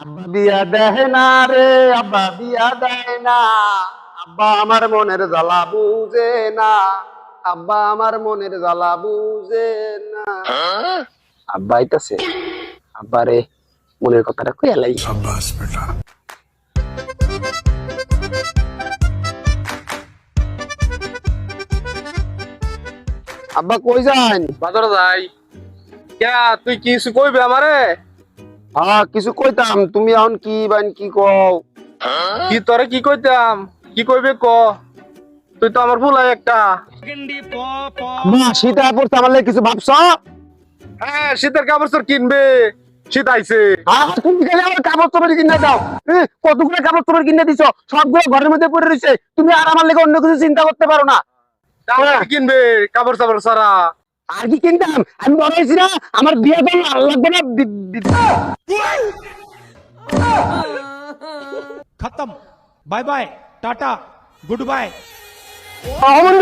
আব্বা বিয়া দেয় না রে, আব্বা বিয়া দেয় না। আব্বা আমার মনের জ্বালা বুঝে না, আব্বা আমার মনের জ্বালা বুঝে না। আব্বা আইতাছে, আব্বারে মনের কথাটা কইয়া লাই। शाबाश बेटा। আব্বা কই যান? বাজারে যাই। কে তুই কিছু কইবে আমারে? হ্যাঁ কিছু কইতাম, তুমি এখন কি বাইন কি কও? কি তোরে কি কইতাম? কি কইবে ক? তুই তো আমার ভুলাই একটা। আব্বা শীত আয়া পড়ছে, আমার লাগে কিছু ভাবছ? হ্যাঁ শীতের কাপড় চোপড় কিনবে, শীত আইছে। হ্যাঁ তুমি খালি আমার কাপড় চোপড় কিনে দাও। কতগুলো কাপড় চোপড় কিনে দিছো, সবগুলো ঘরের মধ্যে পড়ে রয়েছে। তুমি আর আমার লেগে অন্য কিছু চিন্তা করতে পারো না। তাহলে কি কিনবে কাপড় চাপড় সারা? আর কি কিনতাম? আমি বড় হয়েছি না, আমার বিয়ে তো লাগবে না। खत्म। Bye bye tata goodbye. অমন